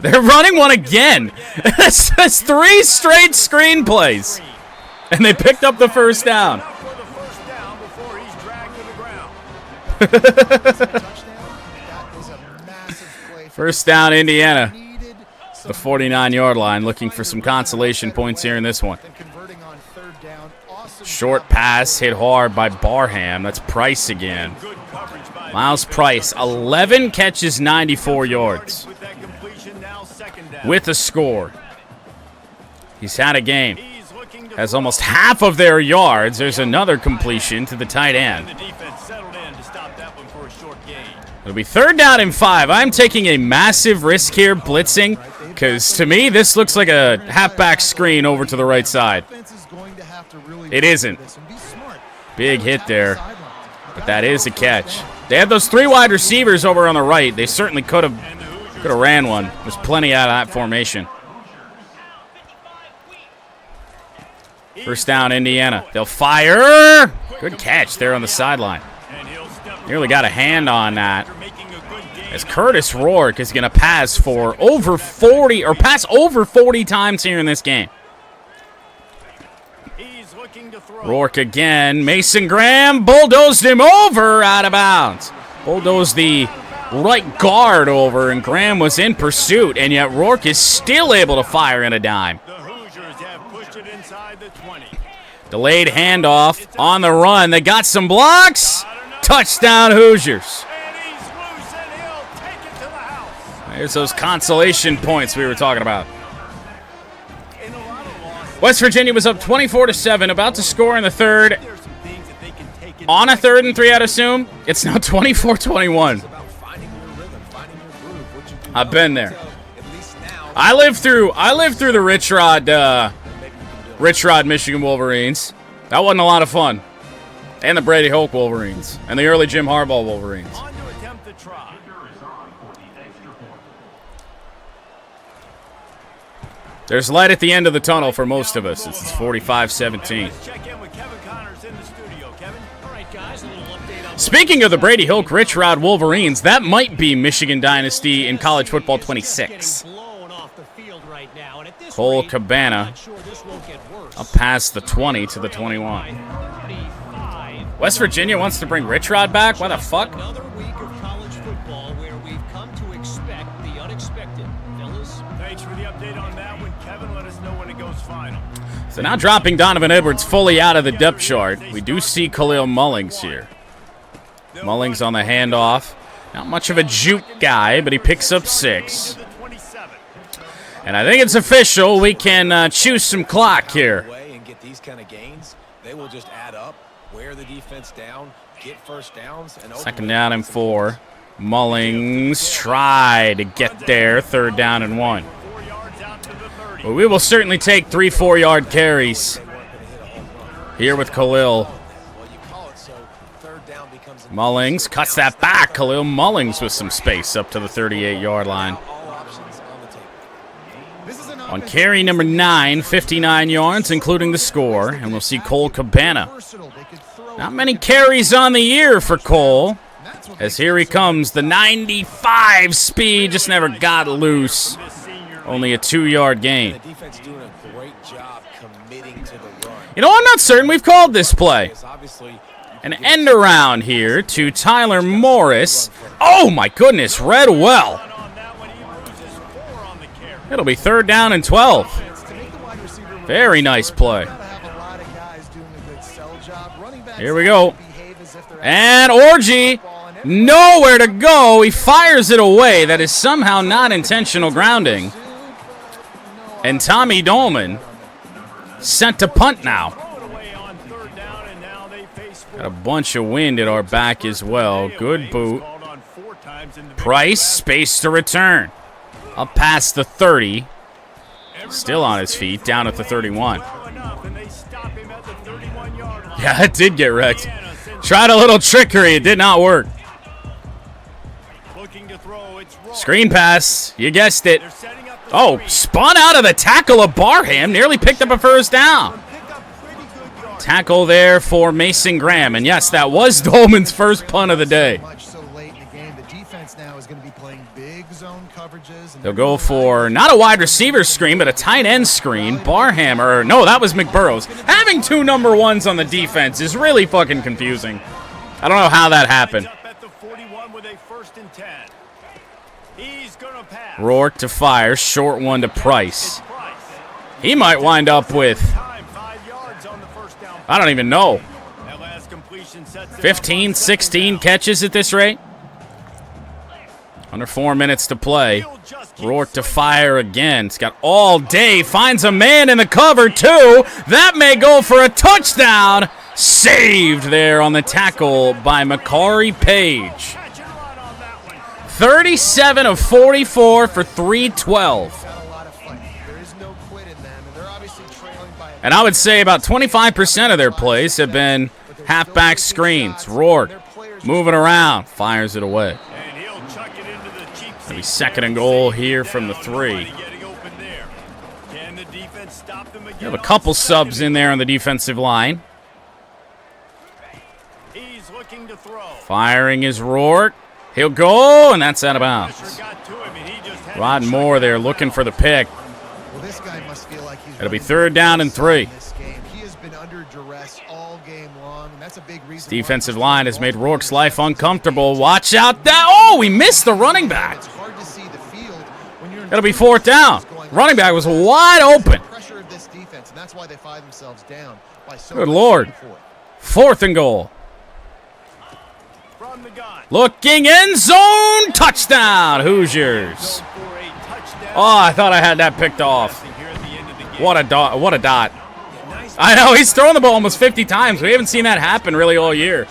They're running one again. That's 3 straight screen plays. And they picked up the 1st down. First down, Indiana. The 49-yard line, looking for some consolation points here in this one. Short pass hit hard by Barham. That's Price again. Miles Price, 11 catches, 94 yards. With a score. He's had a game. Has almost half of their yards. There's another completion to the tight end. It'll be 3rd down and 5. I'm taking a massive risk here blitzing, because to me this looks like a halfback screen over to the right side. It isn't. Big hit there, but that is a catch. They had those 3 wide receivers over on the right. They certainly could have ran one. There's plenty out of that formation. First down, Indiana. They'll fire. Good catch there on the sideline. Nearly got a hand on that. As Curtis Rourke is going to pass for over 40 times here in this game. Rourke again. Mason Graham bulldozed him over out of bounds. Bulldozed the right guard over, and Graham was in pursuit, and yet Rourke is still able to fire in a dime. Delayed handoff on the run. They got some blocks. Touchdown, Hoosiers. There's those consolation points we were talking about. West Virginia was up 24-7, about to score in the 3rd. On a 3rd and 3, I'd assume. It's now 24-21. I've been there. I lived through the Rich Rod Michigan Wolverines. That wasn't a lot of fun. And the Brady Hoke Wolverines. And the early Jim Harbaugh Wolverines. There's light at the end of the tunnel for most of us. It's 45-17. Speaking of the Brady Hoke Rich Rod Wolverines, that might be Michigan Dynasty in college football 26. Cole Cabana up past the 20 to the 21. West Virginia wants to bring Rich Rod back? Why the fuck? Another week of college football where we've come to expect the unexpected. Fellas, Thanks for the update on that one, Kevin. Let us know when it goes final. So now dropping Donovan Edwards fully out of the depth chart. We do see Khalil Mullings here. Mullings on the handoff. Not much of a juke guy, but he picks up 6. And I think it's official. We can choose some clock here. And get these kind of gains, they will just add up, wear the defense down, get first downs, and 2nd down and 4. Mullings try to get there. 3rd down and 1. But we will certainly take 3-4-yard carries here with Khalil. Mullings cuts that back. Khalil Mullings with some space up to the 38-yard line. On carry number 9, 59 yards, including the score. And we'll see Cole Cabana. Not many carries on the year for Cole. As here he comes, the 95 speed just never got loose. Only a 2-yard gain. The defense doing a great job committing to the run. You know, I'm not certain we've called this play. An end around here to Tyler Morris. Oh my goodness, read well. It'll be 3rd down and 12. Very nice play. Here we go. And Orgy, nowhere to go. He fires it away. That is somehow not intentional grounding. And Tommy Dolman sent to punt now. Got a bunch of wind at our back as well. Good boot. Price, space to return. Up past the 30. Still on his feet, down at the 31. Yeah, it did get wrecked. Tried a little trickery. It did not work. Screen pass. You guessed it. Oh, spun out of the tackle of Barham. Nearly picked up a 1st down. Tackle there for Mason Graham. And yes, that was Dolman's first punt of the day. They'll go for not a wide receiver screen, but a tight end screen. Barham, or no, that was McBurrows. Having 2 number 1s on the defense is really fucking confusing. I don't know how that happened. Rourke to fire, short one to Price. He might wind up with, I don't even know, 15, 16 catches at this rate. Under 4 minutes to play. Rourke to fire again. He's got all day. Finds a man in the cover, too. That may go for a touchdown. Saved there on the tackle by Makari Page. 37 of 44 for 312. And I would say about 25% of their plays have been halfback screens. Rourke moving around. Fires it away. It'll be 2nd and goal here from the 3. You have a couple subs in there on the defensive line. Firing is Rourke. He'll go, and that's out of bounds. Rod Moore there looking for the pick. It'll be 3rd down and 3. This defensive line has made Rourke's life uncomfortable. Watch out. Oh, we missed the running back. It'll be 4th down. Running back was wide open. Good Lord. 4th and goal. Looking end zone. Touchdown, Hoosiers. Oh, I thought I had that picked off. What a dot. What a dot. I know, he's thrown the ball almost 50 times. We haven't seen that happen really all year.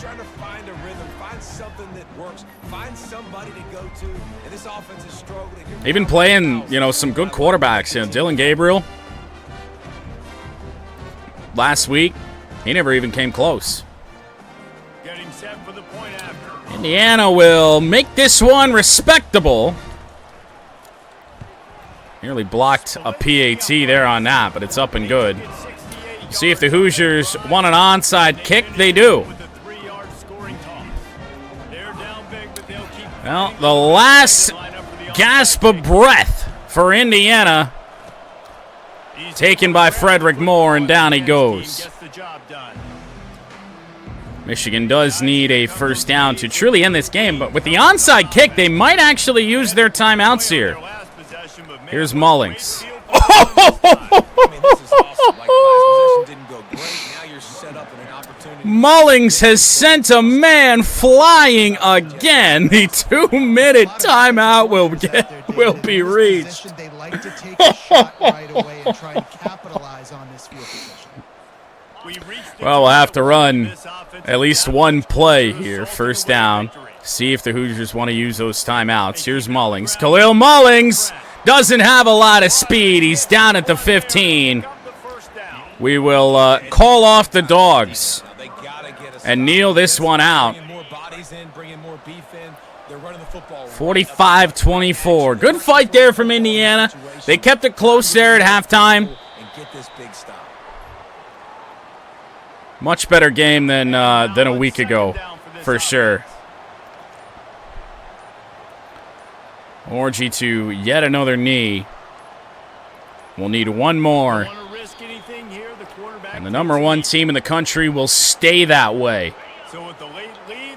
Even playing, you know, some good quarterbacks. You know, Dylan Gabriel. Last week, he never even came close. Indiana will make this one respectable. Nearly blocked a PAT there on that, but it's up and good. See if the Hoosiers want an onside kick. They do. Well, the last gasp of breath for Indiana. Taken by Frederick Moore, and down he goes. Michigan does need a 1st down to truly end this game, but with the onside kick, they might actually use their timeouts here. Here's Mullings. Mullings has sent a man flying again. The 2-minute timeout will be reached. Well, we'll have to run at least one play here. 1st down. See if the Hoosiers want to use those timeouts. Here's Mullings. Khalil Mullings doesn't have a lot of speed. He's down at the 15. We will call off the dogs and kneel this one out. 45-24. Good fight there from Indiana. They kept it close there at halftime. Much better game than a week ago, for sure. Orgy to yet another knee. We'll need one more. And the number 1 team in the country will stay that way.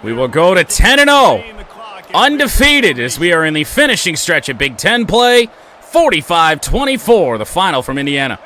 We will go to 10-0. Undefeated as we are in the finishing stretch of Big Ten play. 45-24, the final from Indiana.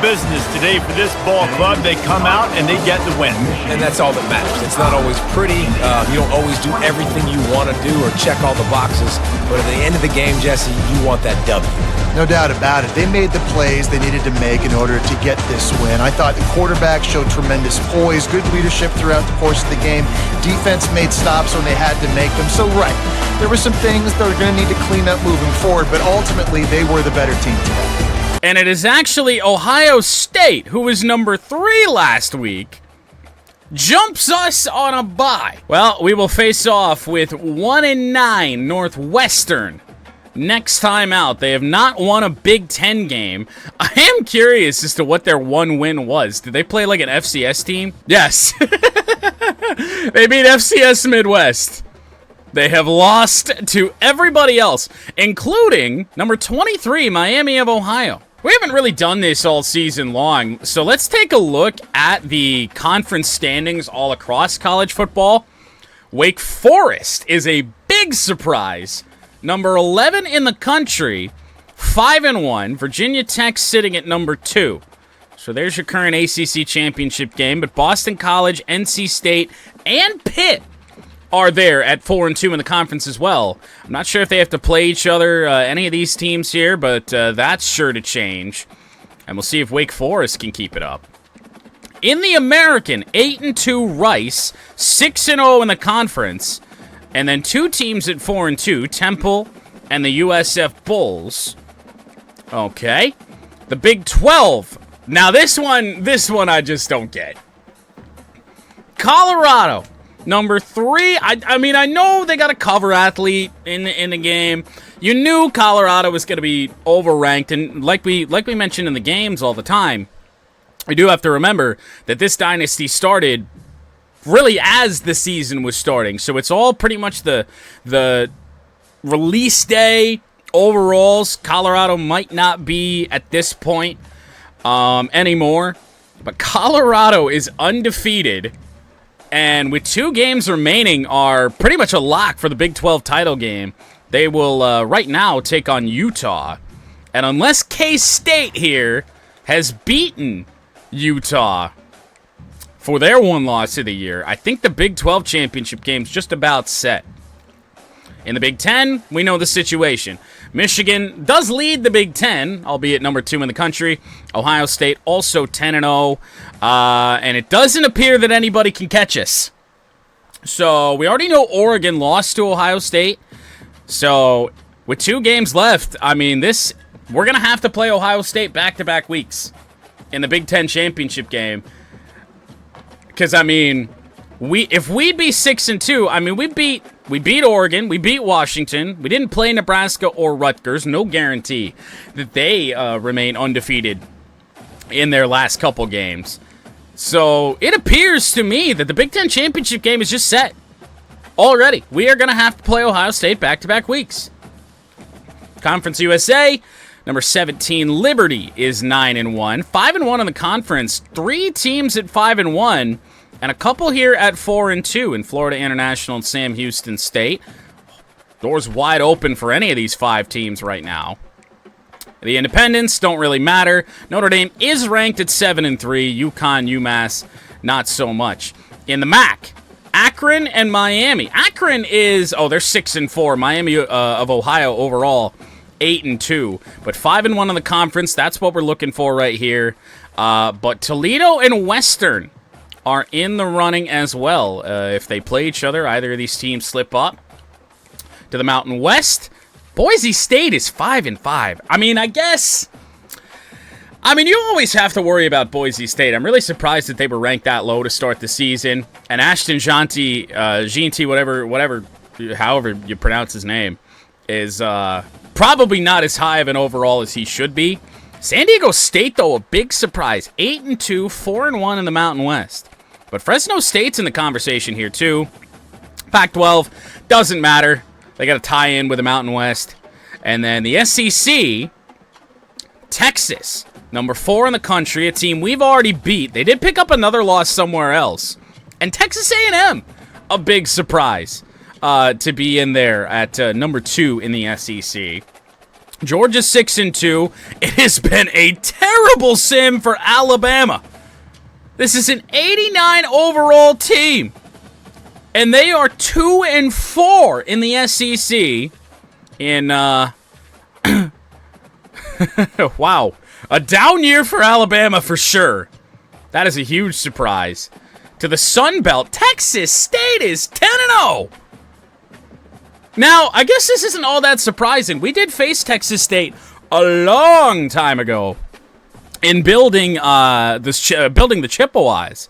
Business today for this ball club. They come out and they get the win. And that's all that matters. It's not always pretty. You don't always do everything you want to do or check all the boxes. But at the end of the game, Jesse, you want that W. No doubt about it. They made the plays they needed to make in order to get this win. I thought the quarterback showed tremendous poise, good leadership throughout the course of the game. Defense made stops when they had to make them. So, right, there were some things that are going to need to clean up moving forward, but ultimately they were the better team today. And it is actually Ohio State, who was number 3 last week, jumps us on a bye. Well, we will face off with 1-9 Northwestern. Next time out, they have not won a Big Ten game. I am curious as to what their one win was. Did they play like an FCS team? Yes. They beat FCS Midwest. They have lost to everybody else, including number 23, Miami of Ohio. We haven't really done this all season long, so let's take a look at the conference standings all across college football. Wake Forest is a big surprise. Number 11 in the country, 5-1. Virginia Tech sitting at number 2. So there's your current ACC championship game. But Boston College, NC State, and Pitt are there at 4-2 in the conference as well. I'm not sure if they have to play each other, any of these teams here, but that's sure to change. And we'll see if Wake Forest can keep it up. In the American, 8-2 Rice, 6-0 in the conference. And then 2 teams at 4-2, Temple and the USF Bulls. Okay. The Big 12. Now this one I just don't get. Colorado, number 3. I mean, I know they got a cover athlete in the game. You knew Colorado was going to be overranked, and like we mentioned in the games all the time, we do have to remember that this dynasty started really as the season was starting. So it's all pretty much the release day overalls. Colorado might not be at this point anymore. But Colorado is undefeated. And with 2 games remaining are pretty much a lock for the Big 12 title game. They will right now take on Utah. And unless K-State here has beaten Utah for their 1 loss of the year, I think the Big 12 championship game's just about set. In the Big 10, we know the situation. Michigan does lead the Big 10, albeit number 2 in the country. Ohio State also 10-0. And it doesn't appear that anybody can catch us. So we already know Oregon lost to Ohio State. So with 2 games left, I mean, we're going to have to play Ohio State back-to-back weeks in the Big 10 championship game. Because, I mean, if we'd be 6-2, I mean, we beat Oregon, we beat Washington, we didn't play Nebraska or Rutgers, no guarantee that they remain undefeated in their last couple games. So it appears to me that the Big Ten championship game is just set already. We are going to have to play Ohio State back-to-back weeks. Conference USA, number 17, Liberty is 9-1. 5-1 in the conference. 3 teams at 5-1. And a couple here at 4-2 in Florida International and Sam Houston State. Doors wide open for any of these 5 teams right now. The independents don't really matter. Notre Dame is ranked at 7-3. UConn, UMass, not so much. In the MAC, Akron and Miami. Akron is, they're 6-4. Miami of Ohio overall, 8-2. But 5-1 in the conference. That's what we're looking for right here. But Toledo and Western are in the running as well. If they play each other, either of these teams slip up. To the Mountain West, Boise State is 5-5. I mean, you always have to worry about Boise State. I'm really surprised that they were ranked that low to start the season. And Ashton Jeanty, however you pronounce his name, is probably not as high of an overall as he should be. San Diego State, though, a big surprise. 8-2, 4-1 in the Mountain West. But Fresno State's in the conversation here, too. Pac-12, doesn't matter. They got to tie in with the Mountain West. And then the SEC, Texas, number 4 in the country, a team we've already beat. They did pick up another loss somewhere else. And Texas A&M, a big surprise to be in there at number 2 in the SEC. Georgia 6-2. It has been a terrible sim for Alabama. This is an 89 overall team. And they are 2-4 in the SEC in, wow. A down year for Alabama for sure. That is a huge surprise. To the Sun Belt, Texas State is 10-0. Now, I guess this isn't all that surprising. We did face Texas State a long time ago in building building the Chippewas.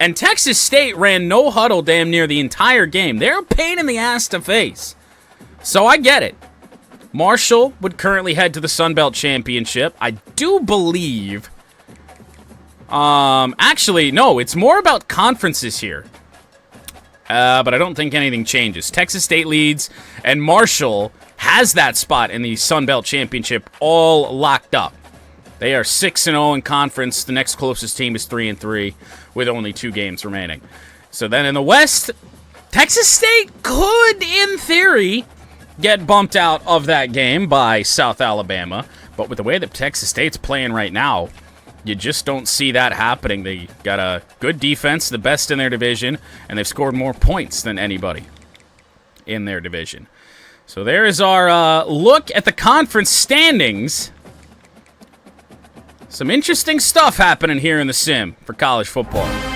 And Texas State ran no huddle damn near the entire game. They're a pain in the ass to face. So I get it. Marshall would currently head to the Sun Belt Championship. I do believe... actually, no, it's more about conferences here. But I don't think anything changes. Texas State leads, and Marshall has that spot in the Sun Belt Championship all locked up. They are 6-0 in conference. The next closest team is 3-3 with only 2 games remaining. So then in the West, Texas State could, in theory, get bumped out of that game by South Alabama. But with the way that Texas State's playing right now, you just don't see that happening. They got a good defense, the best in their division, and they've scored more points than anybody in their division. So there is our look at the conference standings. Some interesting stuff happening here in the sim for college football.